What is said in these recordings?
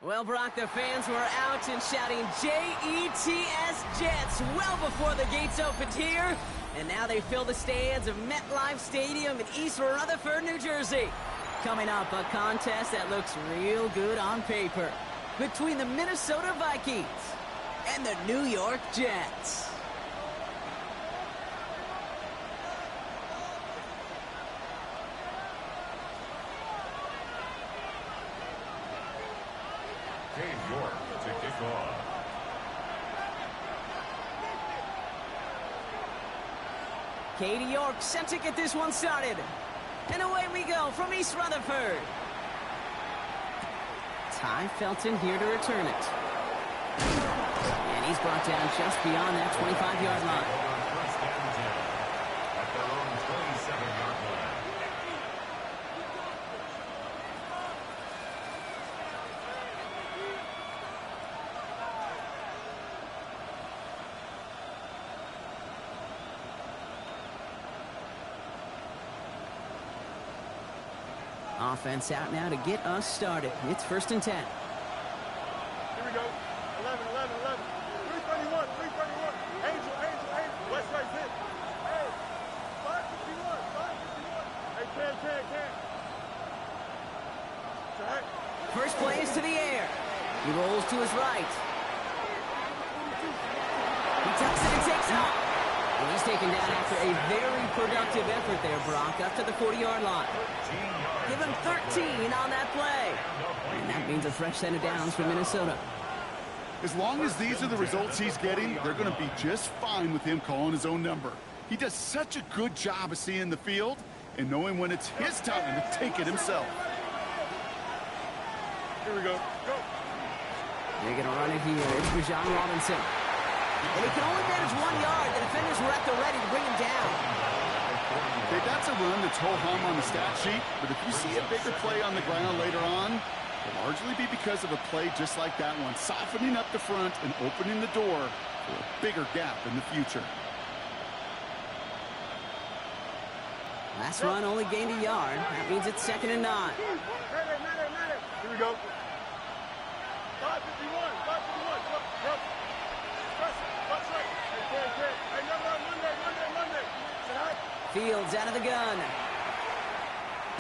Well, Brock, the fans were out and shouting J-E-T-S Jets well before the gates opened here. And now they fill the stands of MetLife Stadium in East Rutherford, New Jersey. Coming up, a contest that looks real good on paper between the Minnesota Vikings and the New York Jets. York to kick off. Katie York set to get this one started. And away we go from East Rutherford. Ty Felton here to return it. And he's brought down just beyond that 25-yard line. First down 10 at their own 27-yard line. Offense out now to get us started. It's 1st and 10. Here we go. 11, 11, 11. 331, 331. Angel, Angel, Angel. West right hit. Hey, 551, 551. Hey, Can. Jack. First play is to the air. He rolls to his right. He tucks it and takes off. And he's taken down after a very productive effort there, Brock, up to the 40-yard line. Give him 13 on that play. And that means a fresh set of downs for Minnesota. As long as these are the results he's getting, they're going to be just fine with him calling his own number. He does such a good job of seeing the field and knowing when it's his time to take it himself. Here we go. Go. They're going to run it here. It's Bijan Robinson. And he can only manage 1 yard. The defenders were at the ready to bring him down. Okay, that's a run that's ho-hum on the stat sheet, but if you see a bigger play on the ground later on, it'll largely be because of a play just like that one, softening up the front and opening the door for a bigger gap in the future. Last run only gained a yard. That means it's 2nd and 9. Here we go. 551, 551. Yep. What's right? Hey, number on Monday. Fields out of the gun.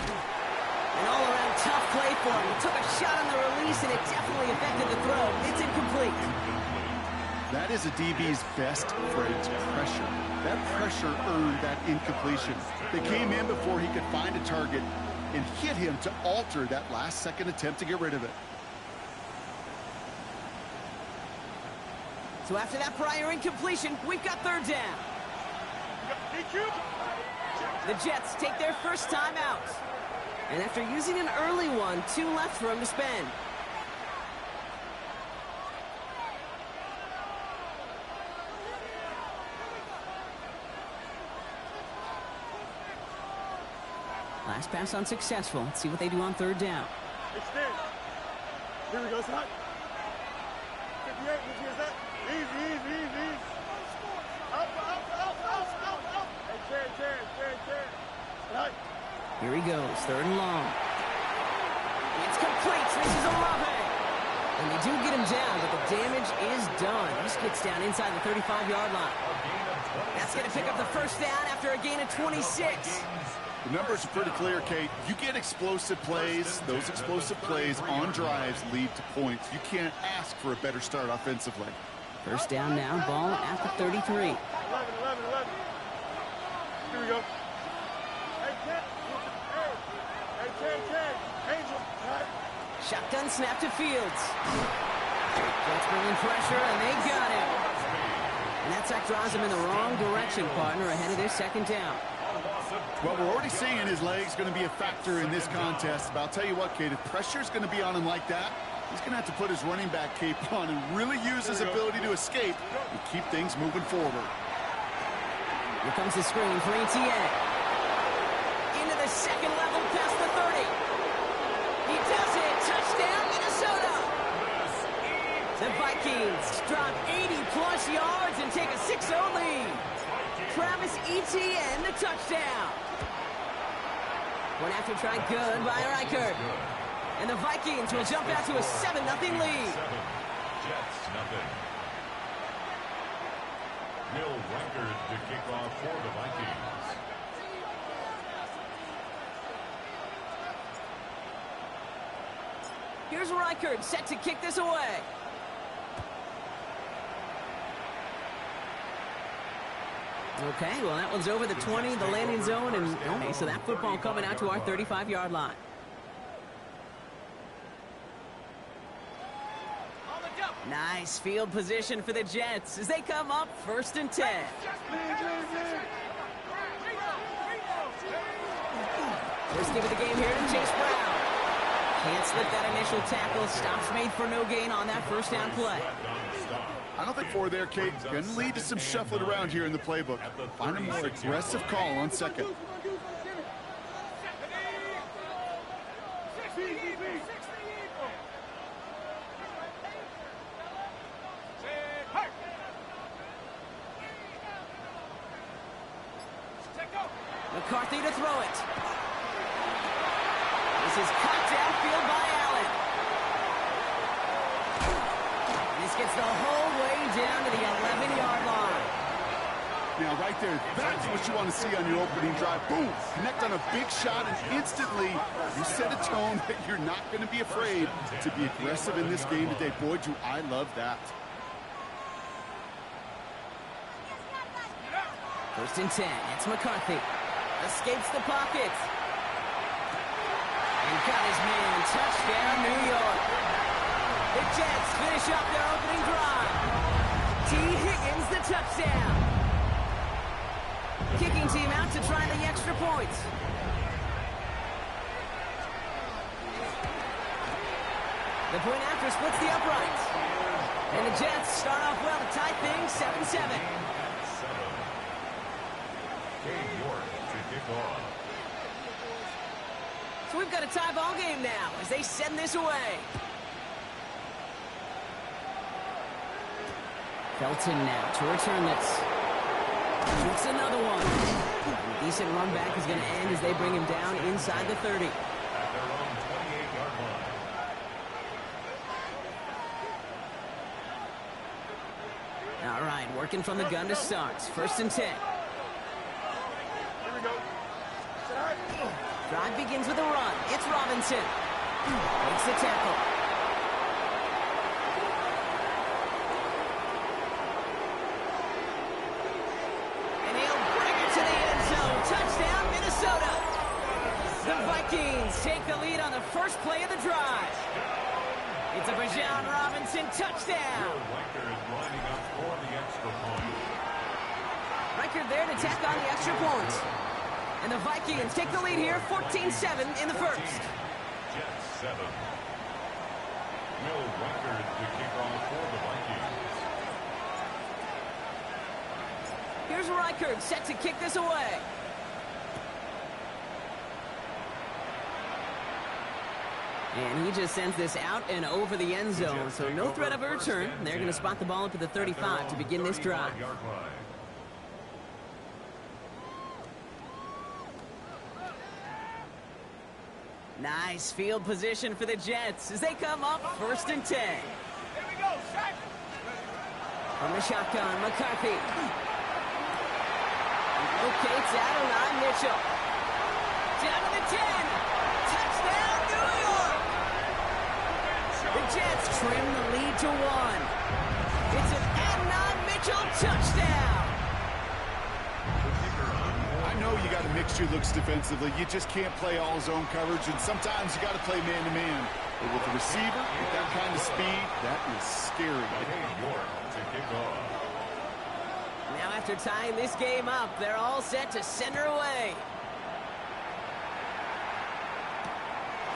An all-around tough play for him. He took a shot on the release, and it definitely affected the throw. It's incomplete. That is a DB's best phrase, pressure. That pressure earned that incompletion. They came in before he could find a target and hit him to alter that last-second attempt to get rid of it. So after that prior incompletion, we've got 3rd down. The Jets take their first time out. And after using an early one, 2 left for him to spend. Last pass unsuccessful. Let's see what they do on 3rd down. Extend. Here we go, son. 58, is that? Easy. Out. Hey, Ken. Right. Here he goes, 3rd and long. It's complete. This is Olave. And they do get him down, but the damage is done. This gets down inside the 35-yard line. That's going to pick up the first down after a gain of 26. The numbers are pretty clear, Kate. You get explosive plays. Those explosive plays on drives lead to points. You can't ask for a better start offensively. First down now, ball at the 33. 11. Here we go. Hey, Angel. Right. Shotgun snap to Fields. Jets bringing pressure, and they got him. And that sack draws him in the wrong direction, partner, ahead of their 2nd down. Well, we're already seeing his leg's going to be a factor in this contest. But I'll tell you what, Kate, if pressure's going to be on him like that, he's going to have to put his running back cape on and really use his ability to escape and keep things moving forward. Here comes the screen for Etienne. Into the 2nd level past the 30. He does it. Touchdown, Minnesota. The Vikings drop 80-plus yards and take a 6-0 lead. Travis Etienne, the touchdown. One after try good by Reichert. And the Vikings will jump out to a 7-0 lead. 7, Jets nothing. Will Reichard to kick off for the Vikings. Here's Reichard set to kick this away. Okay, well, that one's over the 20, the landing zone, and okay, so that football coming out to our 35-yard line. Nice field position for the Jets as they come up 1st and 10. First give of the game here to Chase Brown. Can't slip that initial tackle. Stops made for no gain on that first down play. I don't think for there, Kate. Going to lead to some shuffling around here in the playbook. Find a more aggressive call on second. McCarthy to throw it. This is cut downfield by Allen. This gets the whole way down to the 11-yard line. Now, right there, that's what you want to see on your opening drive. Boom! Connect on a big shot, and instantly you set a tone that you're not going to be afraid to be aggressive in this game today. Boy, do I love that. 1st and 10. It's McCarthy. Escapes the pocket. And got his man. Touchdown, New York. The Jets finish up their opening drive. T. Higgins, the touchdown. Kicking team out to try the extra points. The point after splits the uprights. And the Jets start off well to tie things 7-7. So we've got a tie ball game now as they send this away. Felton now to return this. Shoots another one. And a decent run back is going to end as they bring him down inside the 30. At their own 28-yard line. All right, working from the gun to start. 1st and 10. Here we go. Drive begins with a run. It's Robinson. Makes the tackle. And he'll bring it to the end zone. Touchdown, Minnesota. The Vikings take the lead on the first play of the drive. It's a Bijan Robinson touchdown. Reichard is lining up for the extra point. Reichard there to tack on the extra point. And the Vikings take the lead here, 14-7 in the first. Jets 7. Will Reichard to kick off for the Vikings. Here's Reichard set to kick this away. And he just sends this out and over the end zone, so no threat of a return. They're going to spot the ball up at the 35 to begin this drive. Nice field position for the Jets as they come up 1st and 10. Here we go, Shaq. From the shotgun, McCarthy. Locates Adonai Mitchell. Down to the 10. Touchdown, New York. The Jets trim the lead to 1. It's an Adonai Mitchell touchdown. I know you got a mixture looks defensively. You just can't play all zone coverage, and sometimes you got to play man-to-man. But with the receiver, with that kind of speed, that is scary. Now after tying this game up, they're all set to send her away.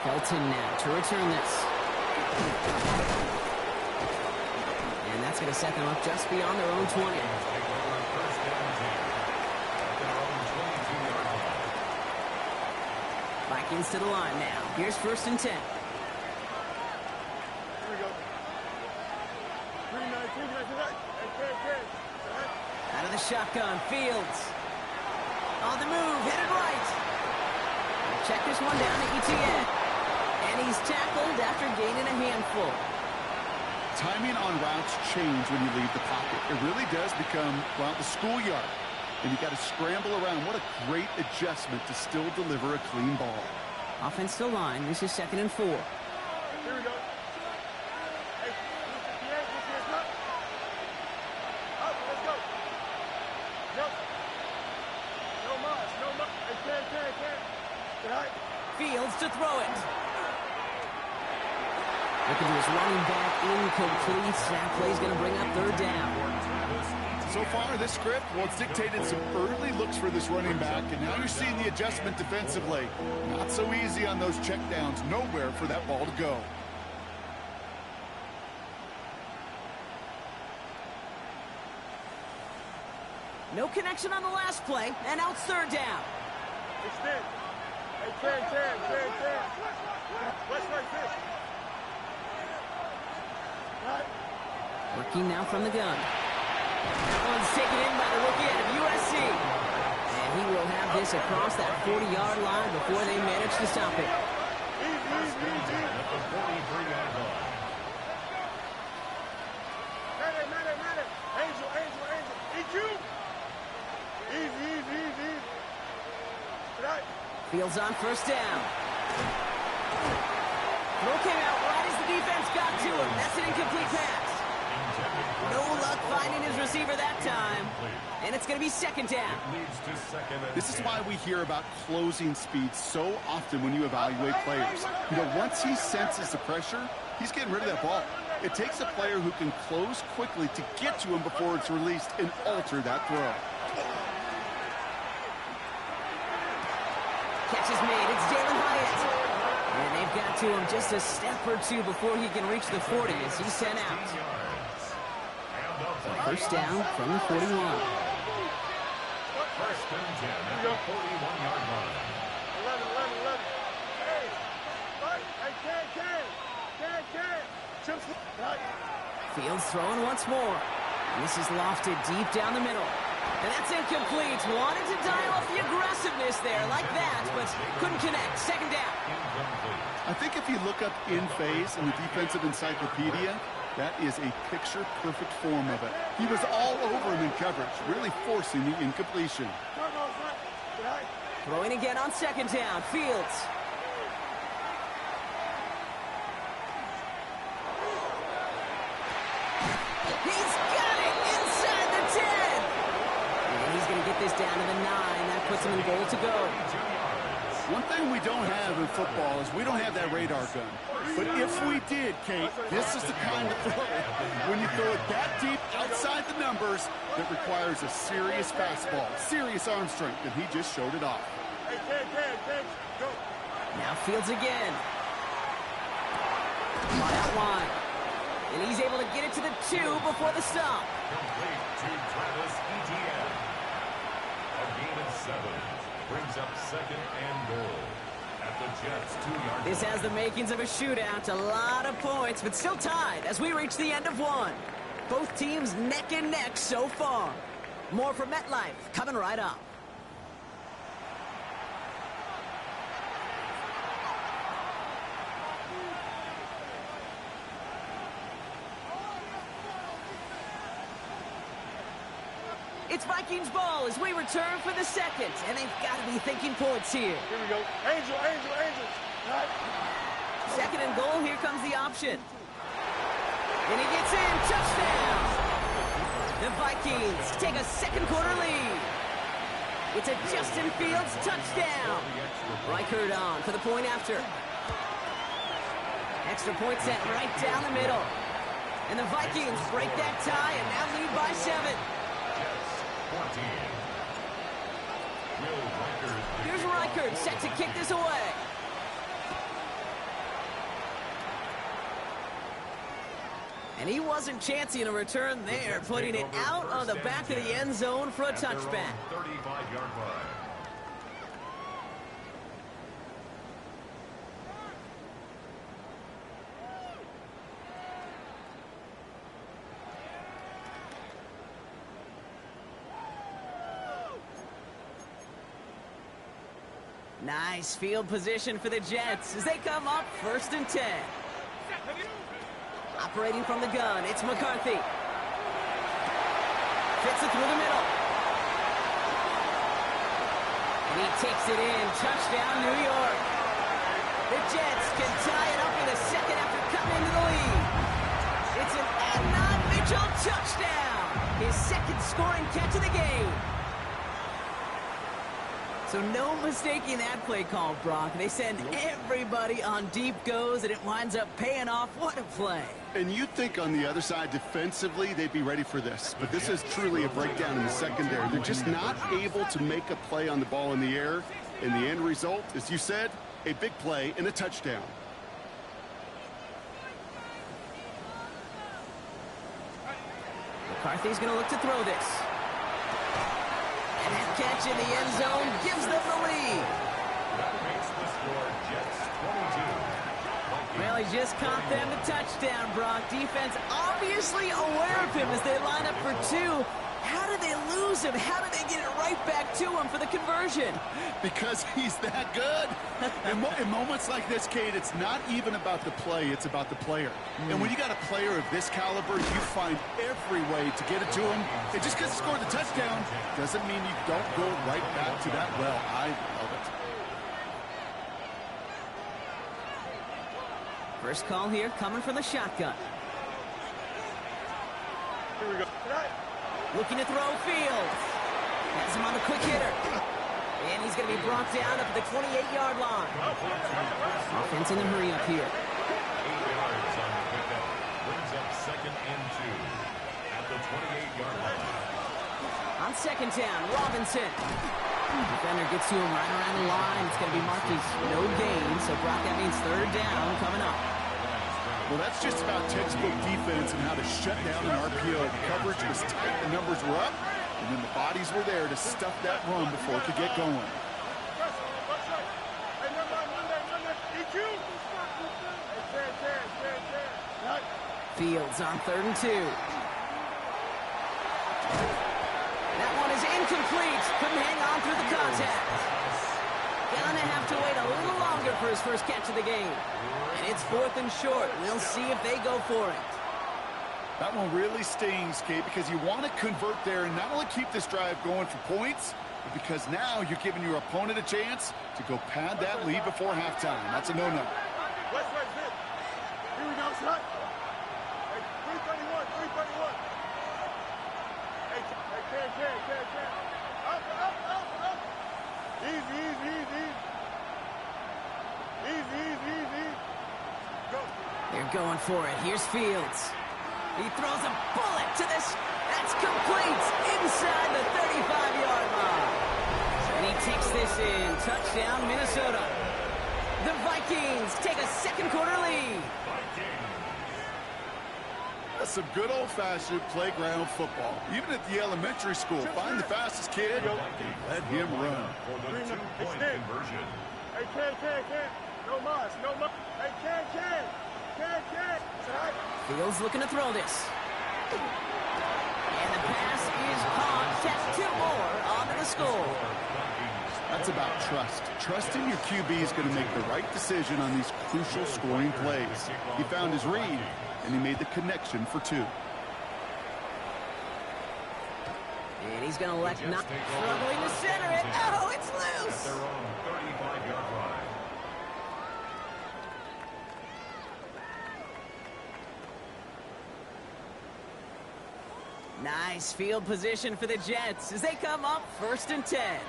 Felton now to return this. And that's going to set them up just beyond their own 20. Vikings to the line now. Here's 1st and 10. Here we go. 3-9. Out of the shotgun, Fields. On the move, headed right. Check this one down to ETN. And he's tackled after gaining a handful. Timing on routes change when you leave the pocket. It really does become, well, the schoolyard. And you got to scramble around. What a great adjustment to still deliver a clean ball. Offensive line. This is 2nd and 4. Here we go. Hey, up. Up, let's go. No. No mas, no mas. Hey, can. All right. Fields to throw it. Looking to his running back, incomplete. That play's going to bring up 3rd down. So far, this script, well, it's dictated some early looks for this running back, and now you're seeing the adjustment defensively. Not so easy on those checkdowns. Nowhere for that ball to go. No connection on the last play, and now it's 3rd down. Extend. Hey, can. West right this. Right. Working now from the gun. That one's taken in by the rookie out of USC. And he will have this across that 40-yard line before they manage to stop it. Easy. At the 43-yard line. Matter. Angel. EQ. Easy. Right. Fields on 1st down. Throw came out right as the defense got to him. That's an incomplete pass. No luck finding his receiver that time. And it's going to be 2nd down. This is why we hear about closing speed so often when you evaluate players. You know, once he senses the pressure, he's getting rid of that ball. It takes a player who can close quickly to get to him before it's released and alter that throw. Catch is made. It's Jalen Hyatt. And they've got to him just a step or two before he can reach the 40 as he's sent out. 1st down from the 41. 1st and 10 at the 41-yard line. 11. Hey, fight. Hey, can. Chips. Right. Fields throwing once more. And this is lofted deep down the middle. And that's incomplete. Wanted to dial up the aggressiveness there like that, but couldn't connect. 2nd down. I think if you look up in phase in the defensive encyclopedia, that is a picture-perfect form of it. He was all over him in coverage, really forcing the incompletion. Throwing again on 2nd down. Fields. He's got it inside the 10. And he's going to get this down to the 9. That puts him in goal to go. One thing we don't have in football is we don't have that radar gun. But if we did, Kate, this is the kind of throw, when you throw it that deep outside the numbers, that requires a serious fastball, serious arm strength, and he just showed it off. Hey, can. Go. Now Fields again. Caught out wide. And he's able to get it to the 2 before the stop. Complete to Travis Etienne. A gain of 7. Brings up 2nd and goal at the Jets' 2-yard line. This has the makings of a shootout. A lot of points, but still tied as we reach the end of 1. Both teams neck and neck so far. More from MetLife coming right up. It's Vikings ball as we return for the 2nd, and they've got to be thinking points here. Here we go. Angel. Right. 2nd and goal, here comes the option. And he gets in, touchdown! The Vikings take a 2nd quarter lead. It's a Justin Fields touchdown. Reichert on for the point after. Extra point set right down the middle. And the Vikings break that tie and now lead by 7. Here's Reichert set to kick this away. And he wasn't chancing a return there, putting it out on the back of the end zone for a touchback. 35-yard line. Nice field position for the Jets as they come up 1st and 10. Operating from the gun, it's McCarthy. Fits it through the middle. And he takes it in. Touchdown, New York. The Jets can tie it up in a second after cutting into the lead. It's an Adnan Mitchell touchdown. His second scoring catch of the game. So no mistaking that play call, Brock. They send everybody on deep goes, and it winds up paying off. What a play. And you'd think on the other side, defensively, they'd be ready for this. But this is truly a breakdown in the secondary. They're just not able to make a play on the ball in the air. And the end result, as you said, a big play and a touchdown. McCarthy's going to look to throw this. And that catch in the end zone gives them the lead. That makes the score Jets 22. Well, he just caught them the touchdown, Brock. Defense obviously aware of him as they line up for 2. How did they lose him? How did they get it right back to him for the conversion? Because he's that good. In moments like this, Kate, it's not even about the play, it's about the player. And when you got a player of this caliber, you find every way to get it to him. And just because he scored the touchdown doesn't mean you don't go right back to that well. I love it. First call here coming from the shotgun. Here we go. Looking to throw Fields. Has him on the quick hitter. And he's going to be brought down up at the 28-yard line. Offense in the hurry up here. 8 yards on the pickup. Brings up 2nd and 2 at the 28-yard line. On 2nd down, Robinson. Defender gets to him right around the line. It's going to be marked as no gain. So, Brock, that means 3rd down coming up. Well, that's just about textbook defense and how to shut down an RPO. The coverage was tight, the numbers were up, and then the bodies were there to stuff that run before it could get going. Fields on 3rd and 2. That one is incomplete. Couldn't hang on through the contact. Gonna have to wait a little longer for his first catch of the game. And it's 4th and short. We'll see if they go for it. That one really stings, Kate, because you want to convert there and not only keep this drive going for points, but because now you're giving your opponent a chance to go pad that lead before halftime. That's a no-no. Here we go, shot. Hey, 331, 331. Hey, can. Up. Easy. Easy. Go. They're going for it. Here's Fields. He throws a bullet to this. That's complete inside the 35-yard line. And he takes this in. Touchdown, Minnesota. The Vikings take a second quarter lead. That's some good old-fashioned playground football. Even at the elementary school, find the fastest kid, let him run. For the 2-point conversion. Hey, can. No mas. Hey, can. Fields looking to throw this. And the pass is caught. That's 2 more onto the score. That's about trust. Trusting your QB is going to make the right decision on these crucial scoring plays. He found his read, and he made the connection for 2. And he's going to let not struggling to center it. Oh, it's loose. Their own 35-yard line. Nice field position for the Jets as they come up 1st and 10.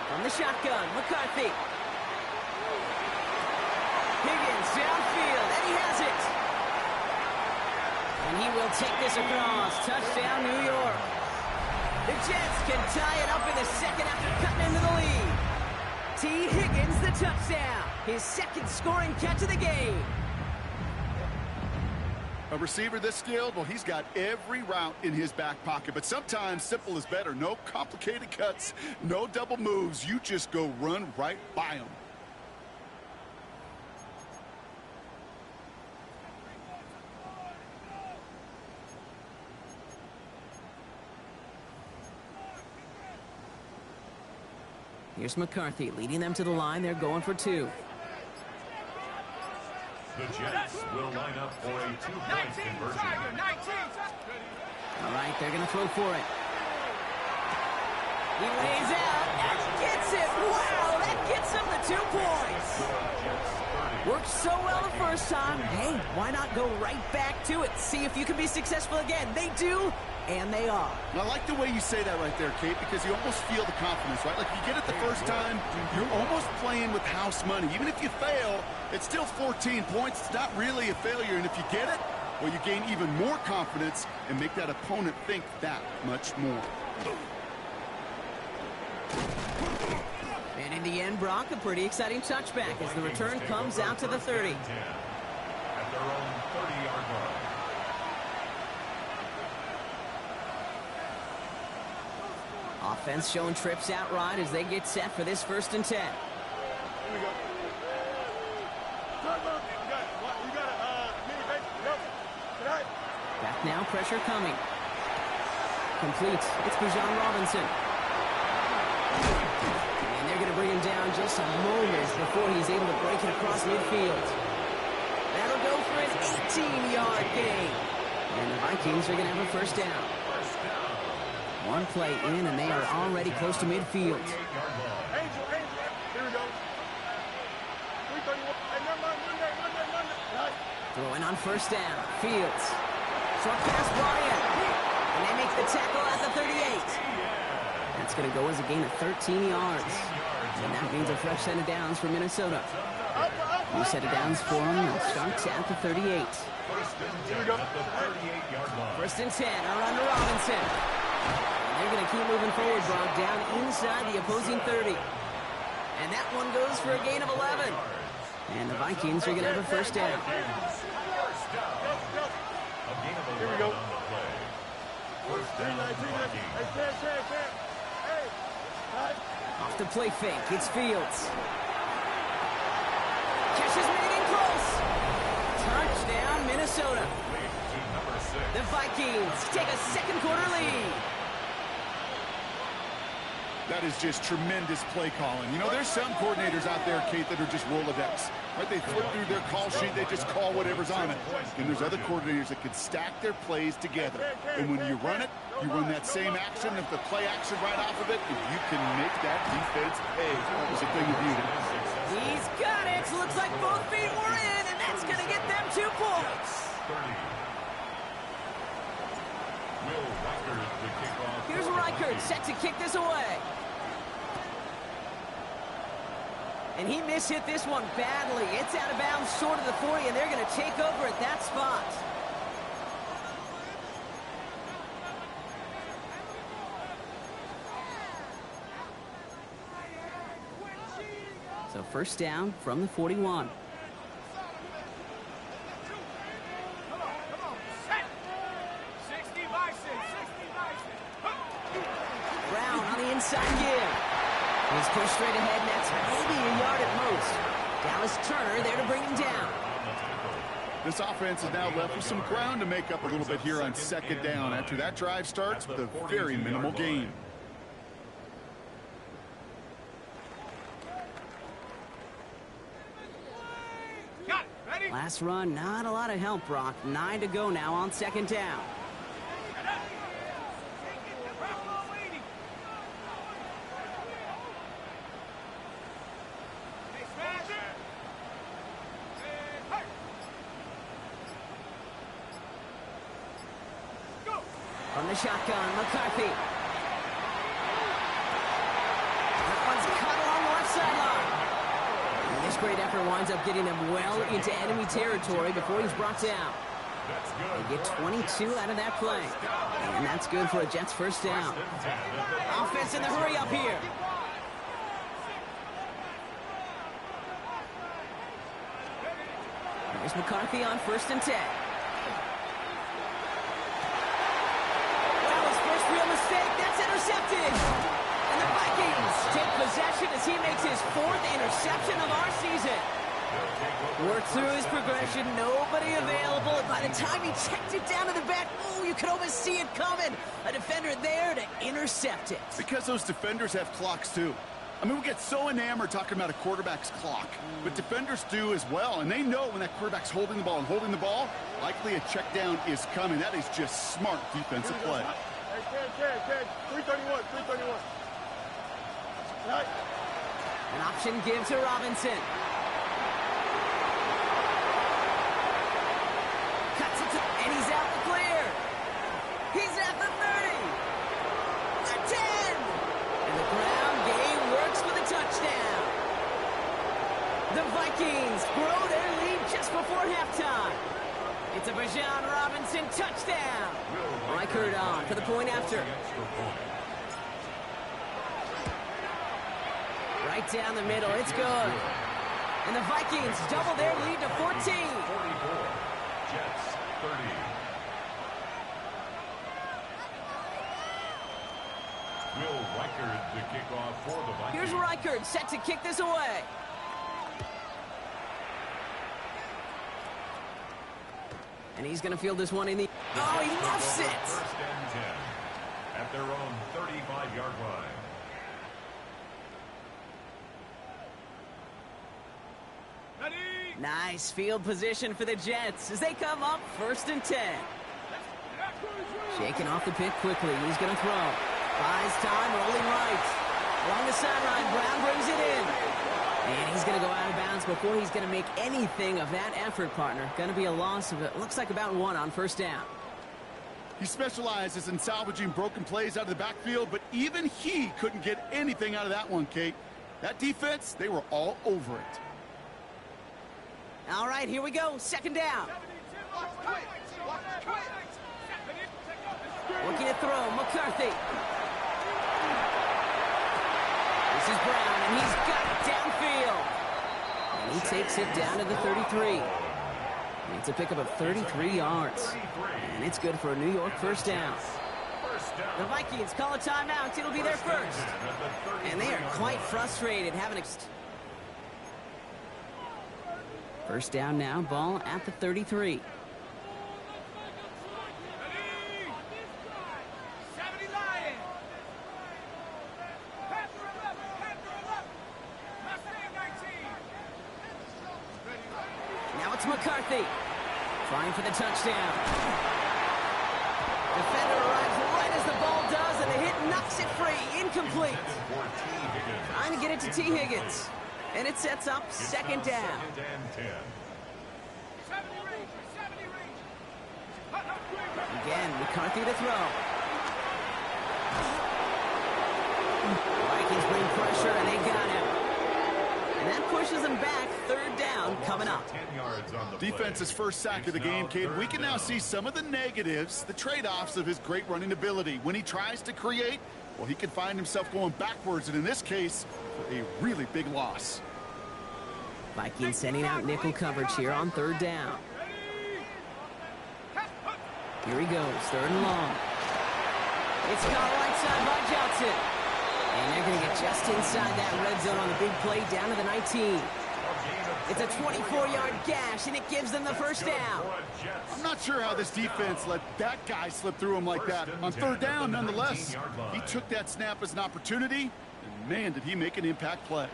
From the shotgun, McCarthy. Higgins downfield, and he has it. And he will take this across. Touchdown, New York. The Jets can tie it up in the second after cutting into the lead. T. Higgins, the touchdown. His second scoring catch of the game. A receiver this skilled, well, he's got every route in his back pocket. But sometimes simple is better. No complicated cuts, no double moves. You just go run right by him. Here's McCarthy leading them to the line. They're going for two. The Jets will line up for a two-point conversion. All right, they're going to throw for it. He lays out and gets it. Wow, that gets him the 2 points. Worked so well the first time. Hey, why not go right back to it? See if you can be successful again. They do, and they are. And I like the way you say that right there, Kate, because you almost feel the confidence, right? Like if you get it the first time, you're almost playing with house money. Even if you fail, it's still 14 points. It's not really a failure. And if you get it, well, you gain even more confidence and make that opponent think that much more. And in the end, Brock, a pretty exciting touchback as the return comes out to the 30. At their own 30-yard line. Offense showing trips out right as they get set for this 1st and 10. Here we go. You got it, mini base. Yep. Tonight. Back now, pressure coming. Complete. It's Bijan Robinson. And they're going to bring him down just a moment before he's able to break it across midfield. That'll go for an 18-yard gain. And the Vikings are going to have a 1st down. One play in, and they are already close to midfield. Angel. Here we go. 331. Hey, never mind. Monday. Right. Throwing on 1st down. Fields. Short pass, Bryant. And they make the tackle at the 38. That's going to go as a gain of 13 yards. And that means a fresh set of downs for Minnesota. New set of downs for them. It starts at the 38. Here we go. 1st and 10. Around to Robinson. And they're going to keep moving forward, Brock, down inside the opposing 30. And that one goes for a gain of 11. And the Vikings are going to have a 1st down. Here we go. 319. Hey, right. Off the play fake, it's Fields. Catch is made in close. Touchdown, Minnesota. The Vikings take a 2nd quarter lead. That is just tremendous play calling. You know, there's some coordinators out there, Kate, that are just Rolodex. Right? They flip through their call sheet, they just call whatever's on it. And there's other coordinators that can stack their plays together. And when you run it, you run that same action, if the play action right off of it, if you can make that defense pay, it's a thing of beauty. He's got it. Looks like both feet were in, and that's going to get them 2 points. Here's Reichert set to kick this away. And he mishit this one badly. It's out of bounds short of the 40, and they're going to take over at that spot. So 1st down from the 41. Brown on the inside give. He's pushed straight ahead, and that's maybe a yard at most. Dallas Turner there to bring him down. This offense is now left with some ground to make up a little bit here on 2nd down after that drive starts with a very minimal gain. Last run, not a lot of help, Brock. 9 to go now on 2nd down. From the shotgun, McCarthy. That one's cut along the left sideline. And this great effort winds up getting them well into enemy territory before he's brought down. They get 22 out of that play. And that's good for a Jets 1st down. Offense in the hurry up here. There's McCarthy on 1st and 10. That's intercepted. And the Vikings take possession as he makes his 4th interception of our season. Worked through his progression, nobody available. And by the time he checked it down to the back, oh, you could almost see it coming. A defender there to intercept it. Because those defenders have clocks too. I mean, we get so enamored talking about a quarterback's clock, but defenders do as well, and they know when that quarterback's holding the ball and holding the ball, likely a check down is coming. That is just smart defensive play. Hey, Ken, 331, 331. Right. An option give to Robinson. Cuts it to, and he's out the clear. He's at the 30. The 10. And the ground game works for the touchdown. The Vikings grow their lead just before halftime. It's a Bijan Robinson touchdown. Reichard on for the point after. Right down the middle, it's good. And the Vikings double their lead to 14. 44, Jets 30. Will Reichard to kick off for the Vikings. Here's Reichard set to kick this away. And he's going to field this one in the... Oh, he lofts it. First and 10 at their own 35-yard line. Nice field position for the Jets as they come up first and 10. Shaking off the pick quickly. He's going to throw. Buys time, rolling right. Along the sideline, Brown brings it in. And he's going to go out of bounds before he's going to make anything of that effort, partner. Going to be a loss of, it looks like about 1 on first down. He specializes in salvaging broken plays out of the backfield, but even he couldn't get anything out of that one, Kate. That defense, they were all over it. All right, here we go. Second down. Looking to throw, McCarthy. This is Brown, and he's got it downfield. And he takes it down to the 33. And it's a pickup of 33 yards. And it's good for a New York first down. The Vikings call a timeout. It'll be their first. And they are quite frustrated having... First down now, ball at the 33. Now it's McCarthy. Trying for the touchdown. Defender arrives right as the ball does, and the hit knocks it free. Incomplete. Trying to get it to T. Higgins. And it sets up second down. Second and 10. Again, McCarthy to throw. Vikings bring pressure, and they got him. And that pushes them back. Third down coming up. 10 yards on the Defense's play. first sack of the game, Kate. We can now see some of the negatives, the trade-offs of his great running ability. When he tries to create, well, he can find himself going backwards, and in this case, for a really big loss. Vikings sending out nickel coverage here on third down. Here he goes, third and long. It's caught right side by Johnson. And they're going to get just inside that red zone on the big play down to the 19. It's a 24-yard gash, and it gives them the first down. I'm not sure how this defense let that guy slip through him like that. On third down, nonetheless, he took that snap as an opportunity, and man, did he make an impact play.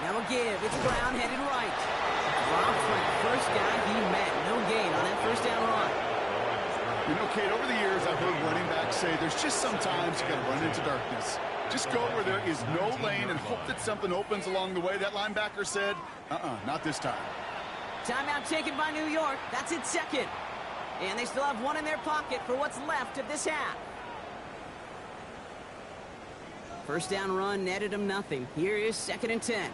Now a give. It's Brown headed right. Drops for the first guy he met. No gain on that first down run. You know, Kate, over the years, I've heard running backs say there's just sometimes you got to run into darkness. Just go where there is no lane and hope that something opens along the way. That linebacker said, not this time. Timeout taken by New York. That's its second. And they still have one in their pocket for what's left of this half. First down run netted them nothing. Here is second and 10.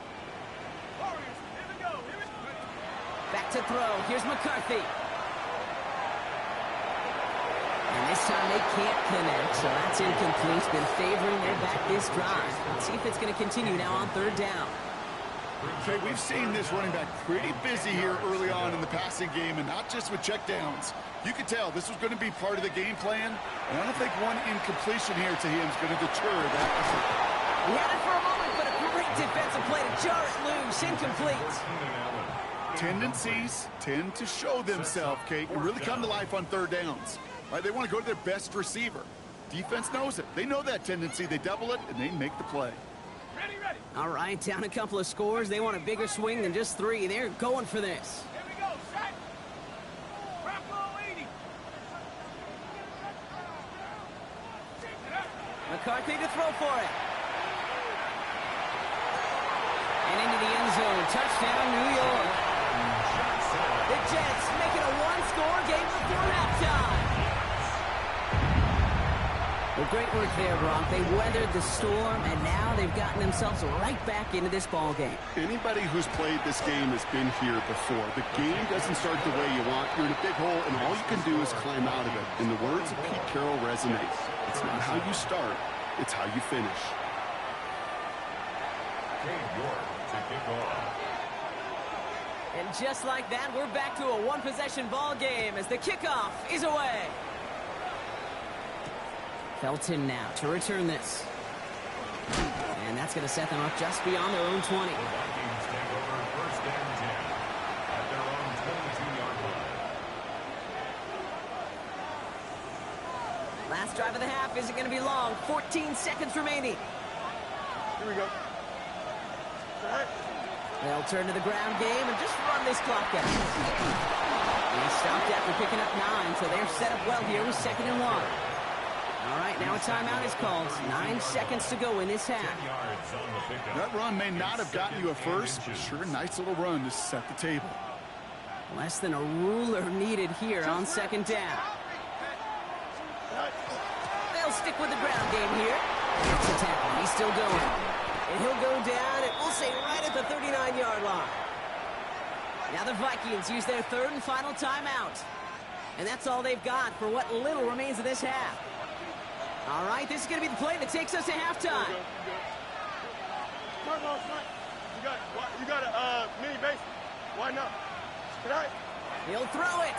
Back to throw. Here's McCarthy. And this time they can't connect, so that's incomplete. It's been favoring their back this drive. Let's see if it's going to continue now on third down. Okay, we've seen this running back pretty busy here early on in the passing game, and not just with checkdowns. You could tell this was going to be part of the game plan, and I don't think one incompletion here to him is going to deter that effort. He had it for a moment, but a great defensive play to jar it loose. Incomplete. Tendencies tend to show themselves, Kate, and really come to life on third downs. Right? They want to go to their best receiver. Defense knows it. They know that tendency. They double it, and they make the play. Ready, ready. All right, down a couple of scores. They want a bigger swing than just 3. They're going for this. Here we go, set. Bravo 80. McCarthy to throw for it. And into the end zone. Touchdown, New York. The Jets make it a one-score game before halftime. Well, great work there, Brock. They weathered the storm, and now they've gotten themselves right back into this ball game. Anybody who's played this game has been here before. The game doesn't start the way you want. You're in a big hole, and all you can do is climb out of it. And the words of Pete Carroll resonate. It's not how you start, it's how you finish. York to kick off. And just like that, we're back to a one-possession ball game as the kickoff is away. Felton now to return this. And that's going to set them up just beyond their own 20. The Vikings take over first and 10 at their own 22-yard line. Last drive of the half isn't going to be long. 14 seconds remaining. Here we go. All right. They'll turn to the ground game and just run this clock out. He stopped after picking up 9, so they're set up well here with 2nd and 1. All right, now a timeout is called. 9 seconds to go in this half. 10 yards on the pickup. That run may not have gotten you a first, but sure a nice little run to set the table. Less than a ruler needed here on 2nd down. They'll stick with the ground game here. It's a tackle. He's still going. And he'll go down, and we'll say right at the 39-yard line. Now the Vikings use their 3rd and final timeout. And that's all they've got for what little remains of this half. All right, this is going to be the play that takes us to halftime. Come on, son. You got a mini base. Why not? Tonight. He'll throw it.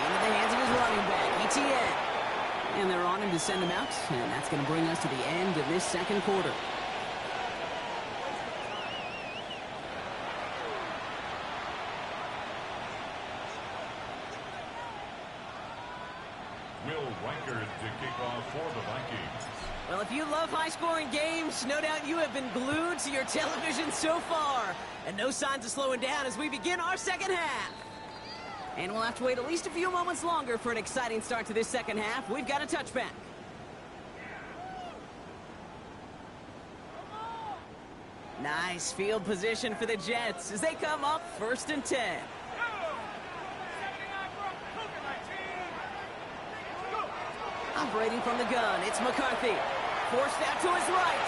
Into the hands of his running back, ETN. And they're on him to send him out, and that's going to bring us to the end of this 2nd quarter. Will Reichard to kick off for the Vikings. Well, if you love high-scoring games, no doubt you have been glued to your television so far. And no signs of slowing down as we begin our 2nd half. And we'll have to wait at least a few moments longer for an exciting start to this 2nd half. We've got a touchback. Nice field position for the Jets as they come up 1st and 10. Operating from the gun, it's McCarthy. Forced out to his right.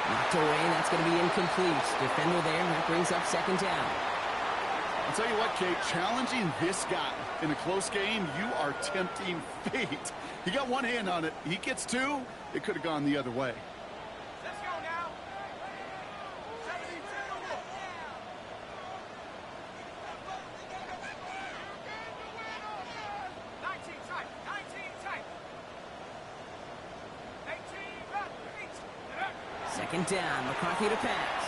Knocked away, that's going to be incomplete. Defender there, that brings up 2nd down. I'll tell you what, Kate, challenging this guy in a close game, you are tempting fate. He got one hand on it. He gets 2, it could have gone the other way. Let's go now. 17, 19 tight. 19 tight. 18, 2nd down, McCarthy to pass.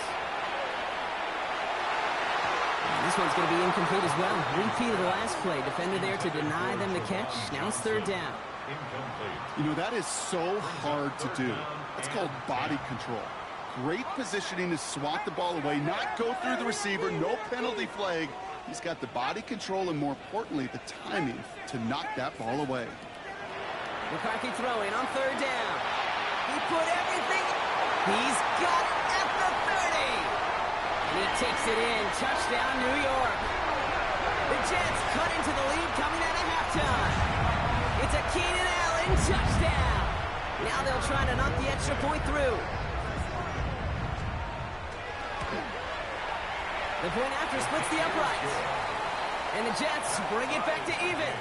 And this one's going to be incomplete as well. Repeat of the last play. Defender there to deny them the catch. Now it's 3rd down. Incomplete. You know, that is so hard to do. It's called body control. Great positioning to swat the ball away, not go through the receiver, no penalty flag. He's got the body control and, more importantly, the timing to knock that ball away. McCarthy throwing on 3rd down. He put everything. He's got it at the 30. And he takes it in. Touchdown, New York. The Jets cut into the lead coming out of halftime. It's a Keenan Allen touchdown. Now they'll try to knock the extra point through. The point after splits the uprights. And the Jets bring it back to even.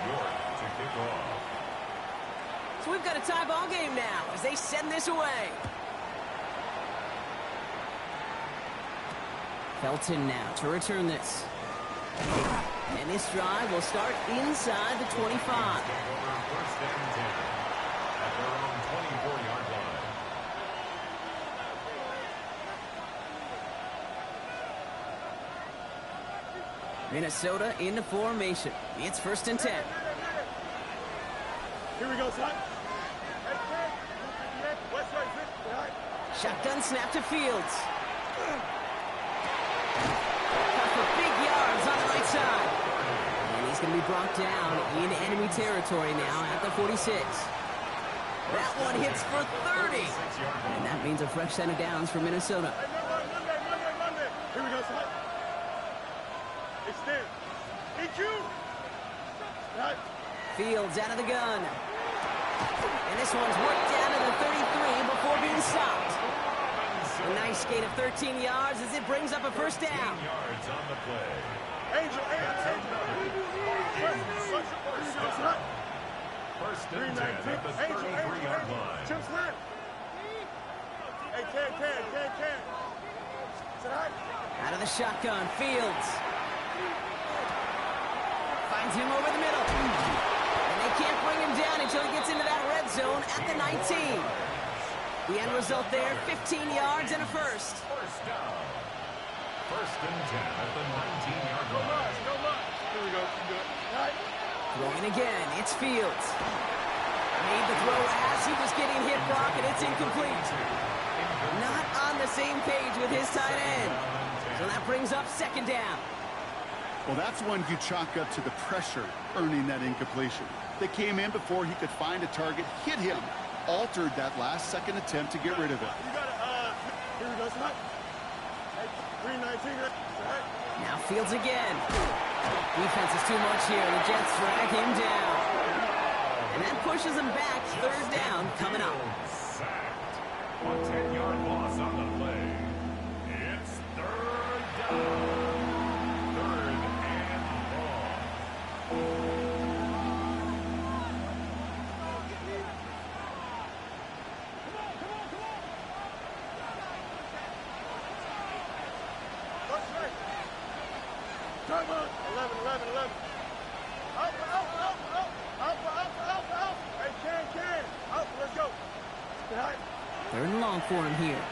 York to kick off. So we've got a tie ball game now as they send this away. Felton now to return this. And this drive will start inside the 25. Take over first and 10 at their own 24-yard line. Minnesota into formation. It's 1st and 10. Here we go, son. West right, Shotgun snap to Fields. Cut for big yards on the right side. And he's going to be brought down in enemy territory now at the 46. That one hits for 30. And that means a fresh set of downs for Minnesota. Monday. Here we go, son. Extend. EQ. Right. Fields out of the gun. And this one's worked down to the 33 before being stopped. A nice gain of 13 yards as it brings up a 1st down. Yards on the play. Angel. First and 10 at the 33-yard line. Chip snap. Hey, can. Out of the shotgun, Fields. Finds him over the middle. And they can't bring him down until he gets into that red zone at the 19. The end result there, 15 yards and a 1st. First down. First and 10 at the 19-yard line. No much. Here we go. You good. Right. Throwing again, it's Fields. Made the throw as he was getting hit, Brock, and it's incomplete. Not on the same page with his tight end. So that brings up 2nd down. Well, that's one you chalk up to the pressure earning that incompletion. They came in before he could find a target, hit him, altered that last-second attempt to get rid of it. You got to, here we go, son. 319. Right. Now Fields again. Defense is too much here. The Jets drag him down. And that pushes him back. 3rd down coming up. Sacked. A 10-yard loss on the play. It's 3rd down. 3rd and long. Come on. 11. Out. Hey, can. Out, let's go. Right. 3rd and long for him here.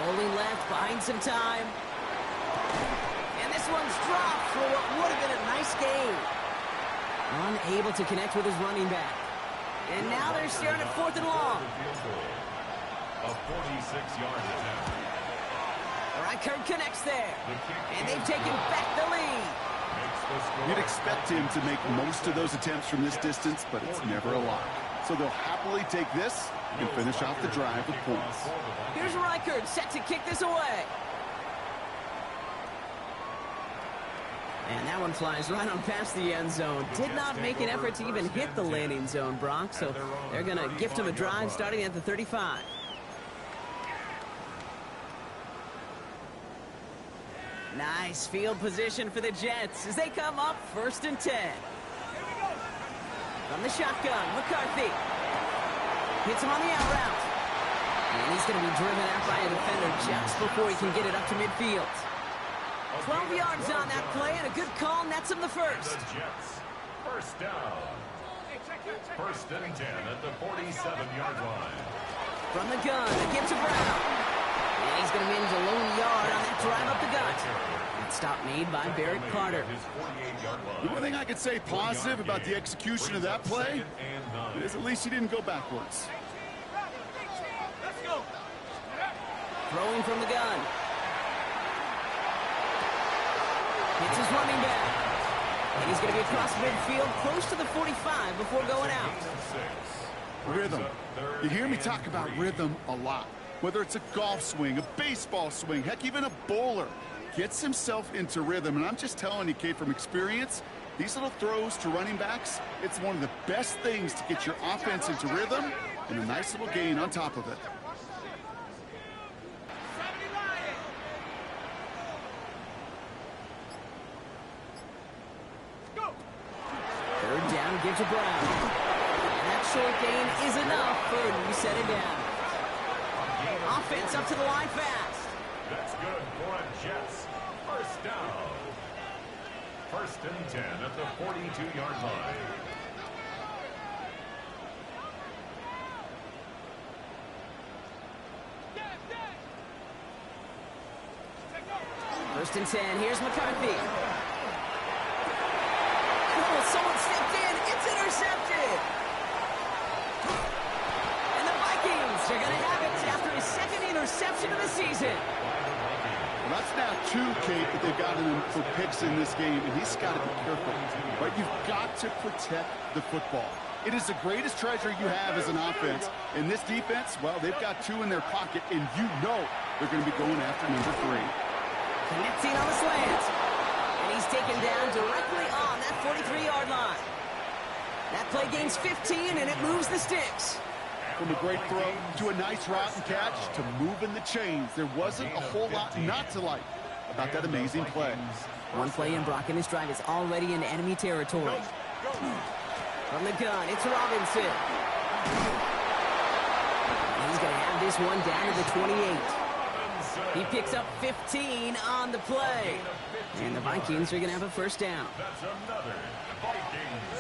Rolling left, buying some time. And this one's dropped for what would have been a nice gain. Unable to connect with his running back. And now they're staring at 4th and long. A 46-yard attempt. Reichert connects there. And they've taken back the lead. You'd expect him to make most of those attempts from this distance, but it's never a lot. So they'll happily take this and finish off the drive with points. Here's Reichert set to kick this away. And that one flies right on past the end zone. Did not make an effort to even hit the landing zone, Brock. So they're going to gift him a drive starting at the 35. Nice field position for the Jets as they come up 1st and 10. From the shotgun, McCarthy. Hits him on the out route. And he's going to be driven out by a defender just before he can get it up to midfield. 12 yards on that play, and a good call nets him the 1st. The Jets. First down. 1st and 10 at the 47-yard line. From the gun, they give to Brown. And he's going to manage a lone yard on that drive up the gut. That stop made by Barrett Carter. The one thing I could say positive about the execution of that play is at least he didn't go backwards. Let's go. Throwing from the gun. Hits his running back. And he's going to be across midfield close to the 45 before going out. Rhythm. You hear me talk about rhythm a lot. Whether it's a golf swing, a baseball swing, heck, even a bowler gets himself into rhythm. And I'm just telling you, Kate, from experience, these little throws to running backs, it's one of the best things to get your offense into rhythm and a nice little gain on top of it. Third down, give to Brown. And that short gain is enough for a reset it down. Offense up to the line fast. That's good for a Jets. First down. 1st and 10 at the 42-yard line. First and 10. Here's McCarthy. Oh, someone stepped in. It's intercepted. And the Vikings are going to have it after his second interception of the season. Well, that's now 2, Kate, that they've gotten him for picks in this game, and he's got to be careful. Right? You've got to protect the football. It is the greatest treasure you have as an offense. In this defense, well, they've got 2 in their pocket, and you know they're going to be going after number 3. Connecting on the slant. And he's taken down directly on that 43-yard line. That play gains 15, and it moves the sticks. From a great throw to a nice route and catch to moving the chains, there wasn't a whole lot not to like about that amazing play. One play in, Brock, and his drive is already in enemy territory. From the gun, it's Robinson. And he's going to have this one down to the 28. He picks up 15 on the play. And the Vikings are going to have a first down. That's another Vikings